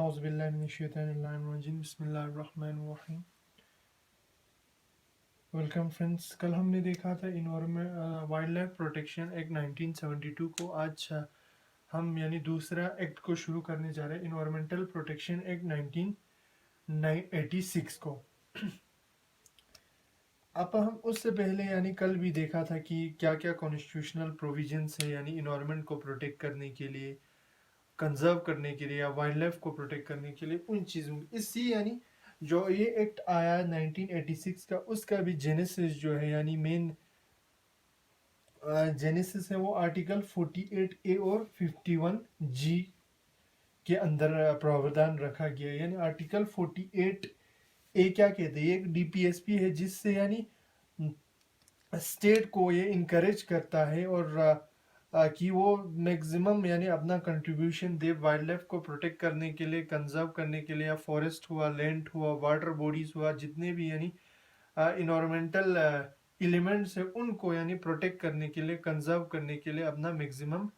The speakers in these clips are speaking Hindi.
औज़ुबिल्लाहिमिनश्शैतानिर्रजीम बिस्मिल्लाहिर्रहमानिर्रहीम। वेलकम फ्रेंड्स, कल हमने देखा था environment wild life protection act 1972 को। आज हम यानी दूसरा एक्ट को शुरू करने जा रहे हैं, इन्वायरमेंटल प्रोटेक्शन एक्ट 1986 को। अब हम उससे पहले यानी कल भी देखा था कि क्या क्या कॉन्स्टिट्यूशनल प्रोविजंस है यानी इन्वायरमेंट को प्रोटेक्ट करने के लिए, कंजर्व करने के लिए या वाइल्ड लाइफ को प्रोटेक्ट करने के लिए, उन चीज़ों इसी यानी जो ये एक्ट आया 1986 का, उसका भी जेनेसिस जो है यानी मेन जेनेसिस है वो आर्टिकल 48A और 51G के अंदर प्रावधान रखा गया है। यानी आर्टिकल 48A क्या कहते हैं, ये एक DPSP है जिससे यानी स्टेट को ये इनकरेज करता है और कि वो मैक्सिमम यानी अपना कंट्रीब्यूशन दे वाइल्ड लाइफ को प्रोटेक्ट करने के लिए, कंजर्व करने के लिए। या फॉरेस्ट हुआ, लैंड हुआ, वाटर बॉडीज हुआ, जितने भी यानी इन्वायरमेंटल एलिमेंट्स है उनको यानी प्रोटेक्ट करने के लिए, कंजर्व करने के लिए अपना मैक्सिमम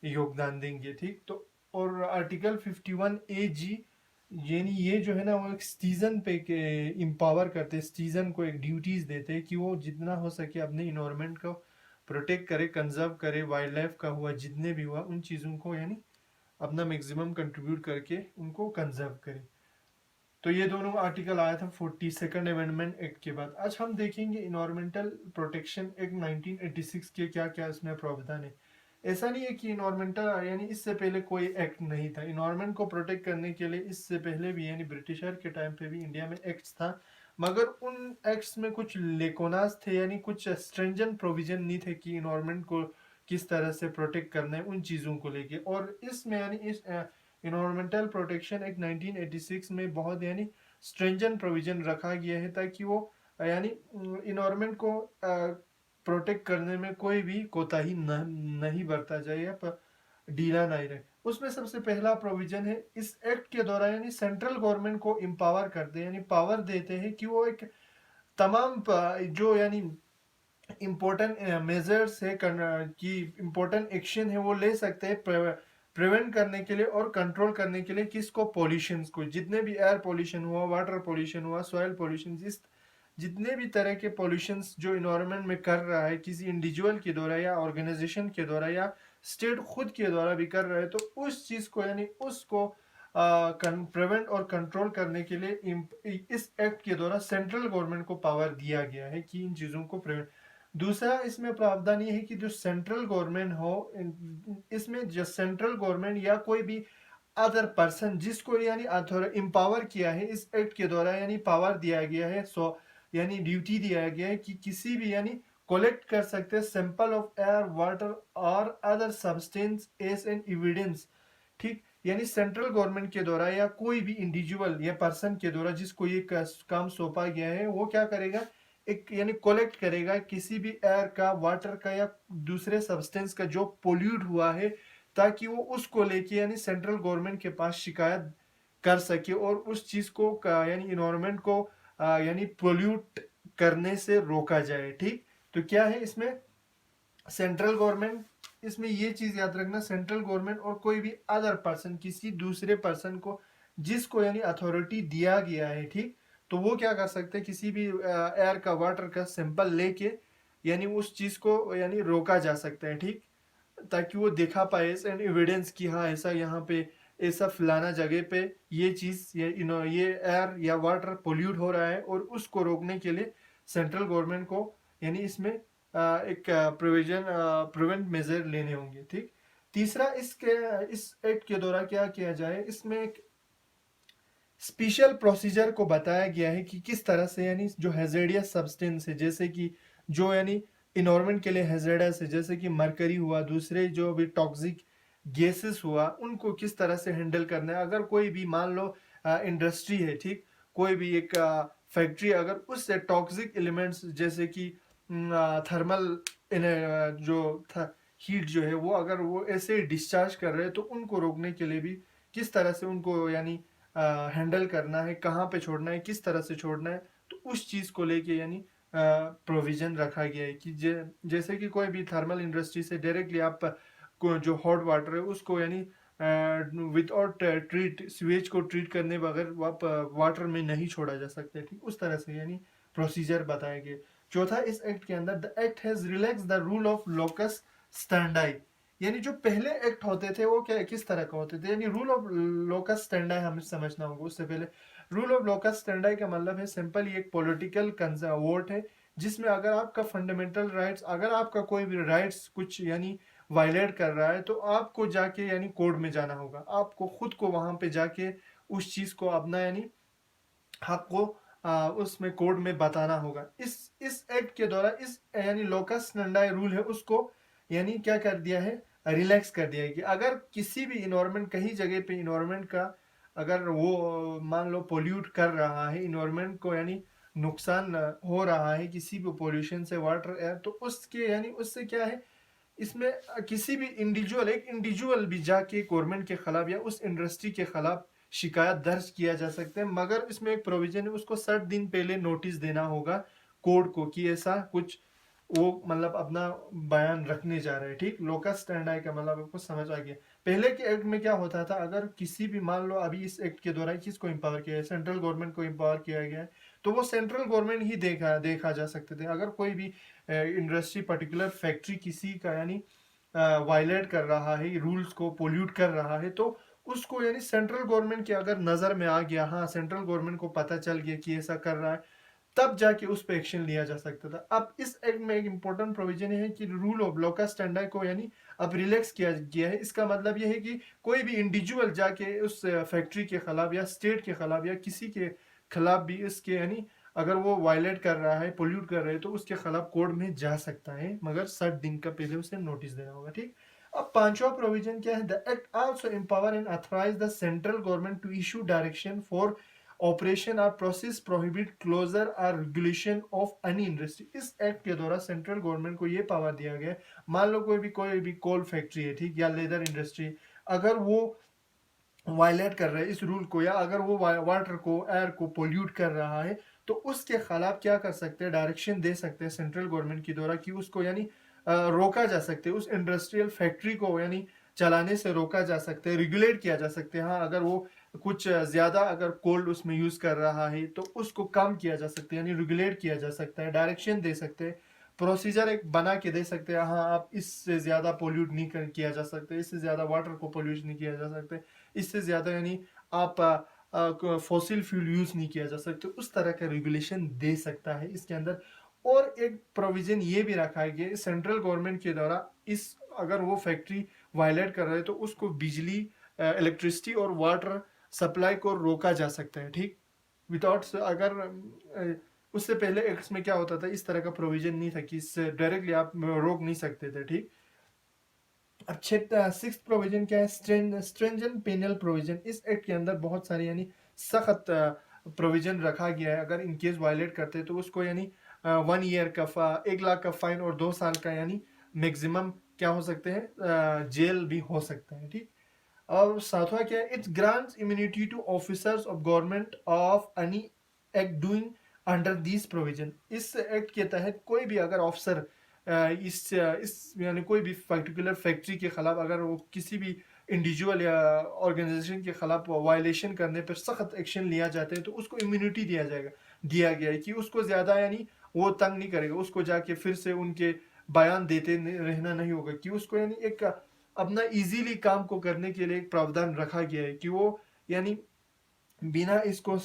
योगदान देंगे। ठीक, तो और आर्टिकल 51AG यानी ये जो है ना वो एक सिटीजन पे के एम्पावर करते हैं, सिटीजन को एक ड्यूटीज देते हैं कि वो जितना हो सके अपने इन्वायरमेंट को प्रोटेक्ट करे, कंजर्व करे, वाइल्ड लाइफ का हुआ जितने भी हुआ उन चीज़ों को यानी अपना मैक्सिमम कंट्रीब्यूट करके उनको कंजर्व करे। तो ये दोनों आर्टिकल आया था 42nd अमेंडमेंट एक्ट के बाद। आज हम देखेंगे इन्वायरमेंटल प्रोटेक्शन एक्ट 1986 के क्या क्या इसमें प्रावधान है। ऐसा नहीं है कि इन्वायरमेंटल यानी इससे पहले कोई एक्ट नहीं था इन्वायरमेंट को प्रोटेक्ट करने के लिए। इससे पहले भी यानी ब्रिटिशर के टाइम पे भी इंडिया में एक्ट्स था, मगर उन एक्ट्स में कुछ लेकोनास थे यानी कुछ स्ट्रेंजेंट प्रोविजन नहीं थे कि इन्वायरमेंट को किस तरह से प्रोटेक्ट करना है, उन चीज़ों को लेके। और इसमें यानी इस इन्वायरमेंटल प्रोटेक्शन एक्ट 1986 में बहुत यानी स्ट्रेंजेंट प्रोविजन रखा गया है ताकि वो यानी इन्वायरमेंट को प्रोटेक्ट करने में कोई भी कोताही नहीं बरता जाए या ढीला नहीं रहे। उसमें सबसे पहला प्रोविजन है इस एक्ट के द्वारा यानी सेंट्रल गवर्नमेंट को एम्पावर करते हैं यानी पावर देते हैं कि वो एक तमाम जो यानी इम्पोर्टेंट मेजर्स है कि इम्पोर्टेंट एक्शन है वो ले सकते हैं प्रिवेंट करने के लिए और कंट्रोल करने के लिए। किसको? पॉल्यूशंस को। जितने भी एयर पॉल्यूशन हुआ, वाटर पॉल्यूशन हुआ, सॉइल पॉल्यूशन, जितने भी तरह के पॉल्यूशंस जो इन्वायरमेंट में कर रहा है किसी इंडिविजुअल के द्वारा या ऑर्गेनाइजेशन के द्वारा या स्टेट खुद के द्वारा भी कर रहा है, तो उस चीज़ को यानी उसको प्रिवेंट और कंट्रोल करने के लिए इस एक्ट के द्वारा सेंट्रल गवर्नमेंट को पावर दिया गया है कि इन चीज़ों को प्रिवेंट। दूसरा इसमें प्रावधान ये है कि जो सेंट्रल गवर्नमेंट हो, इसमें जो सेंट्रल गवर्नमेंट या कोई भी अदर पर्सन जिसको यानी एम्पावर किया है इस एक्ट के द्वारा यानी पावर दिया गया है, सो यानी ड्यूटी दिया गया है कि किसी भी यानी कलेक्ट कर सकते हैं सैंपल ऑफ एयर, वाटर और other substance as an evidence. ठीक, यानी सेंट्रल गवर्नमेंट के द्वारा या कोई भी इंडिविजुअल या पर्सन के द्वारा जिसको ये काम सौंपा गया है वो क्या करेगा, एक यानी कलेक्ट करेगा किसी भी एयर का, वाटर का या दूसरे सब्सटेंस का जो पोल्यूट हुआ है, ताकि वो उसको लेके यानी सेंट्रल गवर्नमेंट के पास शिकायत कर सके और उस चीज को यानी इन्वायरमेंट को यानी पोल्यूट करने से रोका जाए। ठीक, तो क्या है इसमें सेंट्रल गवर्नमेंट, इसमें ये चीज याद रखना, सेंट्रल गवर्नमेंट और कोई भी अदर पर्सन किसी दूसरे पर्सन को जिसको यानी अथॉरिटी दिया गया है, ठीक, तो वो क्या कर सकते हैं किसी भी एयर का, वाटर का सैंपल लेके यानी उस चीज को यानी रोका जा सकता है। ठीक, ताकि वो देखा पाए एंड एविडेंस कि हाँ ऐसा यहाँ पे ऐसा फलाना जगह पे ये चीज ये एयर या वाटर पोल्यूट हो रहा है और उसको रोकने के लिए सेंट्रल गवर्नमेंट को यानी इसमें एक प्रिवेंट मेजर लेने होंगे। ठीक, तीसरा इस एक्ट के द्वारा क्या किया जाए, इसमें एक स्पेशल प्रोसीजर को बताया गया है कि किस तरह से यानी जो हैजर्डियस सब्सटेंस है, जैसे कि जो यानी इन्वायरमेंट के लिए हैजर्डस है, जैसे कि मरकरी हुआ, दूसरे जो भी टॉक्सिक गैसेस हुआ, उनको किस तरह से हैंडल करना है। अगर कोई भी मान लो इंडस्ट्री है, ठीक, कोई भी एक फैक्ट्री, अगर उससे टॉक्सिक एलिमेंट्स जैसे कि थर्मल जो हीट जो है वो अगर वो ऐसे डिस्चार्ज कर रहे हैं, तो उनको रोकने के लिए भी किस तरह से उनको यानी हैंडल करना है, कहाँ पे छोड़ना है, किस तरह से छोड़ना है, तो उस चीज़ को लेके यानी प्रोविजन रखा गया है कि जैसे कि कोई भी थर्मल इंडस्ट्री से डायरेक्टली आप जो हॉट वाटर है उसको यानी विदाउट ट्रीट सीवेज को ट्रीट करने बगैर वाटर में नहीं छोड़ा जा सकता, ठीक उस तरह से यानी प्रोसीजर बताए गए। चौथा, इस एक्ट के अंदर the act has relax the rule of locus स्टैंडाई, यानी जो पहले एक्ट होते थे वो क्या किस तरह का होते थे, यानी रूल ऑफ लोकस स्टैंडाई हमें समझना होगा। उससे पहले रूल ऑफ लोकस स्टैंडाई का मतलब है सिंपल, ये एक पॉलिटिकल वोट है जिसमें अगर आपका फंडामेंटल राइट्स, अगर आपका कोई भी राइट्स कुछ यानी वायलेट कर रहा है तो आपको जाके यानी कोर्ट में जाना होगा, आपको खुद को वहां पे जाके उस चीज को अपना यानी हक को उसमें कोर्ट में बताना होगा। इस एक्ट के द्वारा इस यानी लोकस स्टैंडाई रूल है उसको यानी क्या कर दिया है, रिलैक्स कर दिया है कि अगर किसी भी इन्वायरमेंट, कहीं जगह पे इन्वायरमेंट का अगर वो मान लो पोल्यूट कर रहा है इन्वायरमेंट को, यानी नुकसान हो रहा है किसी भी पोल्यूशन से वाटर एयर, तो उसके यानी उससे क्या है, इसमें किसी भी इंडिविजुअल, एक इंडिविजुअल भी जाके गवर्नमेंट के खिलाफ या उस इंडस्ट्री के खिलाफ शिकायत दर्ज किया जा सकता है, मगर इसमें एक प्रोविजन है उसको 60 दिन पहले नोटिस देना होगा कोर्ट को कि ऐसा कुछ वो मतलब अपना बयान रखने जा रहे हैं, ठीक। लोकस स्टैंडाई का मतलब आपको समझ आ गया। पहले के एक्ट में क्या होता था, अगर किसी भी मान लो अभी इस एक्ट के द्वारा किसको एम्पावर किया है, सेंट्रल गवर्नमेंट को एम्पावर किया गया है, तो वो सेंट्रल गवर्नमेंट ही देखा जा सकते थे। अगर कोई भी इंडस्ट्री पर्टिकुलर फैक्ट्री किसी का यानी वायलेट कर रहा है, रूल्स को पोल्यूट कर रहा है, तो उसको यानी सेंट्रल गवर्नमेंट के अगर नजर में आ गया, हाँ सेंट्रल गवर्नमेंट को पता चल गया कि ऐसा कर रहा है, तब जाके उस पर एक्शन लिया जा सकता था। अब इस एक्ट में एक इंपॉर्टेंट प्रोविजन है कि रूल ऑफ लोकस स्टैंडाई को यानी अब रिलैक्स किया गया है। इसका मतलब यह है कि कोई भी इंडिविजुअल जाके उस फैक्ट्री के खिलाफ या स्टेट के खिलाफ या किसी के खिलाफ भी इसके यानी अगर वो वायलेट कर रहा है, पोल्यूट कर रहा है, तो उसके खिलाफ कोर्ट में जा सकता है, मगर 60 दिन का पहले उसे नोटिस देना होगा, ठीक। अब पांचवा प्रोविजन क्या है, the act also empower and authorize the central government to issue direction for operation or process prohibit closure or regulation of any industry. इस एक्ट के द्वारा सेंट्रल गवर्नमेंट को यह पावर दिया गया, मान लो कोई भी कोल फैक्ट्री है, ठीक, या लेदर इंडस्ट्री, अगर वो वायलेट कर रहा है इस रूल को, या अगर वो वाटर को, एयर को पोल्यूट कर रहा है, तो उसके खिलाफ क्या कर सकते हैं, डायरेक्शन दे सकते हैं सेंट्रल गवर्नमेंट के द्वारा कि उसको यानी रोका जा सकते हैं, उस इंडस्ट्रियल फैक्ट्री को यानी चलाने से रोका जा सकते हैं, रेगुलेट किया जा सकते हैं। हाँ, अगर वो कुछ ज्यादा अगर कोल्ड उसमें यूज कर रहा है तो उसको कम किया जा सकता है, यानी रेगुलेट किया जा सकता है, डायरेक्शन दे सकते हैं, प्रोसीजर एक बना के दे सकते हैं, हाँ आप इससे ज्यादा पोल्यूट नहीं किया जा सकता, इससे ज्यादा वाटर को पोल्यूट नहीं किया जा सकता, इससे ज्यादा यानी आप फॉसिल फ्यूल यूज नहीं किया जा सकता, उस तरह का रेगुलेशन दे सकता है इसके अंदर। और एक प्रोविजन ये भी रखा है कि सेंट्रल गवर्नमेंट के द्वारा इस अगर वो फैक्ट्री वायलेट कर रहे हैं तो उसको बिजली, इलेक्ट्रिसिटी और वाटर सप्लाई को रोका जा सकता है, ठीक। विदाउट अगर उससे पहले एक्ट्स में क्या होता था, इस तरह का प्रोविजन नहीं था कि इससे डायरेक्टली आप रोक नहीं सकते थे, ठीक। अब सिक्स प्रोविजन क्या है, स्ट्रेंजेंट पेनल प्रोविजन। इस एक्ट के अंदर बहुत सारे यानी सख्त प्रोविजन रखा गया है, अगर इन केस वायलेट करते हैं तो उसको यानी 1 ईयर का 1 लाख का फाइन और 2 साल का यानी मैक्सिमम क्या हो सकते हैं, जेल भी हो सकता है, ठीक। और सातवां क्या है, its grants immunity to officers of government of any act doing under this provision. इस एक्ट के तहत कोई भी अगर ऑफिसर इस यानी कोई भी पर्टिकुलर फैक्ट्री के खिलाफ अगर वो किसी भी इंडिविजुअल या ऑर्गेनाइजेशन के खिलाफ वायलेशन करने पर सख्त एक्शन लिया जाता है तो उसको इम्यूनिटी दिया गया है कि उसको ज्यादा यानी वो तंग नहीं करेगा, उसको जाके फिर से उनके बयान देते रहना नहीं होगा, कि उसको यानी एक अपना इजीली काम को करने के लिए एक प्रावधान रखा गया है कि वो यानी बिना इसको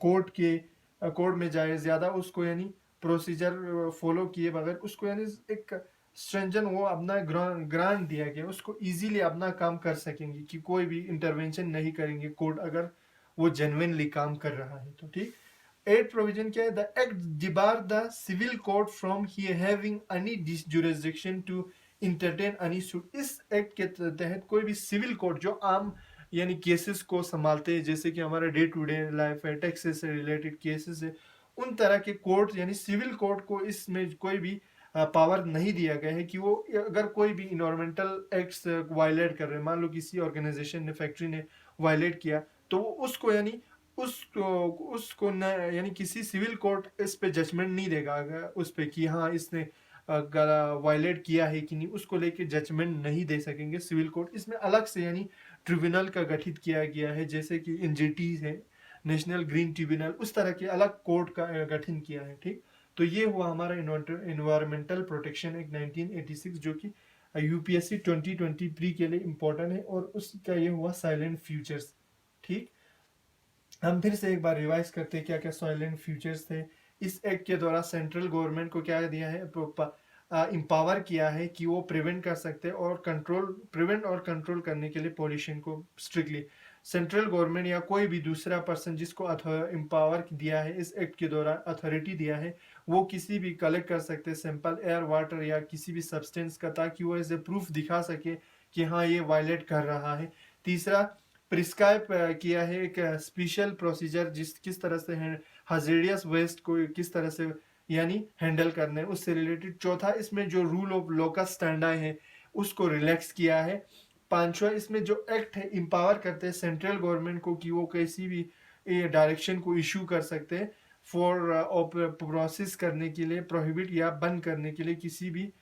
कोर्ट में जाए, ज्यादा उसको यानी प्रोसीजर फॉलो किए बगैर उसको यानी एक स्ट्रेंजन वो अपना ग्रांट दिया गया, उसको इजीली अपना काम कर सकेंगे कि कोई भी इंटरवेंशन नहीं करेंगे कोर्ट, अगर वो जेन्युइनली काम कर रहा है तो, ठीक। एट प्रोविजन क्या है, the act debar the civil court from having any jurisdiction to entertain any suit. इस एक्ट के तहत कोई भी सिविल कोर्ट जो आम यानी केसेस को संभालते हैं, जैसे कि हमारा डे टू डे लाइफ है, टैक्सेस से रिलेटेड केसेस है, उन तरह के कोर्ट यानी सिविल कोर्ट को इसमें कोई भी पावर नहीं दिया गया है कि वो अगर कोई भी इन्वायरमेंटल एक्ट्स वायलेट कर रहे हैं, मान लो किसी ऑर्गेनाइजेशन ने, फैक्ट्री ने वायलेट किया, तो उसको यानी उसको न यानी किसी सिविल कोर्ट इस पे जजमेंट नहीं देगा उस पे कि हाँ इसने वायलेट किया है कि नहीं उसको लेके जजमेंट नहीं दे सकेंगे सिविल कोर्ट। इसमें अलग से यानी ट्रिब्यूनल का गठित किया गया है, जैसे कि एनजीटी है, नेशनल ग्रीन ट्रिब्यूनल, उस तरह के अलग कोर्ट का गठन किया है। ठीक, तो ये हुआ हमारा इन्वायरमेंटल प्रोटेक्शन एक्ट 1986 जो कि यूपीएससी 2023 के लिए इम्पोर्टेंट है, और उसका ये हुआ साइलेंट फ्यूचर्स। ठीक, हम फिर से एक बार रिवाइज करते हैं क्या क्या साइलेंट फ्यूचर्स थे। इस एक्ट के द्वारा सेंट्रल गवर्नमेंट को क्या दिया है, एम्पावर किया है कि वो प्रिवेंट कर सकते हैं और प्रिवेंट और कंट्रोल करने के लिए पॉल्यूशन को स्ट्रिक्टली सेंट्रल गवर्नमेंट या कोई भी दूसरा पर्सन जिसको एम्पावर दिया है इस एक्ट के द्वारा, अथॉरिटी दिया है, वो किसी भी कलेक्ट कर सकते हैं सैंपल एयर वाटर या किसी भी सब्सटेंस का, ताकि वो एज ए प्रूफ दिखा सके कि हाँ ये वायलेट कर रहा है। तीसरा, प्रिस्क्राइब किया है एक स्पेशल प्रोसीजर किस तरह से हजेरियस वेस्ट को किस तरह से यानी हैंडल करने उससे रिलेटेड। चौथा, इसमें जो रूल ऑफ लॉ का स्टैंडर्ड है उसको रिलैक्स किया है। पांचवा, इसमें जो एक्ट है इंपावर करते हैं सेंट्रल गवर्नमेंट को कि वो किसी भी डायरेक्शन को इशू कर सकते हैं फॉर प्रोसेस करने के लिए, प्रोहिबिट या बंद करने के लिए किसी भी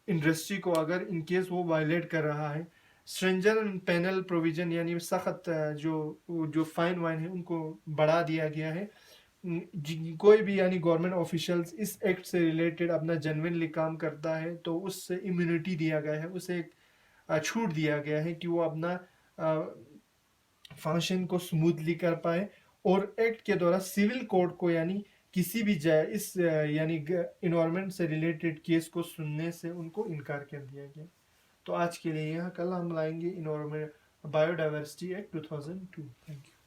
इंडस्ट्री को अगर इनकेस वो वायलेट कर रहा है। स्ट्रेंजर पेनल प्रोविजन यानी सख्त जो फाइन वाइन है उनको बढ़ा दिया गया है। कोई भी यानी गवर्नमेंट ऑफिशियल्स इस एक्ट से रिलेटेड अपना जेन्युइनली काम करता है तो उससे इम्यूनिटी दिया गया है, उसे एक छूट दिया गया है कि वो अपना फंक्शन को स्मूथली कर पाए। और एक्ट के द्वारा सिविल कोर्ट को यानी किसी भी इस यानी इन्वायरमेंट से रिलेटेड केस को सुनने से उनको इनकार कर दिया गया। तो आज के लिए यहाँ, कल हम लाएंगे environment biodiversity act 2002। Thank you.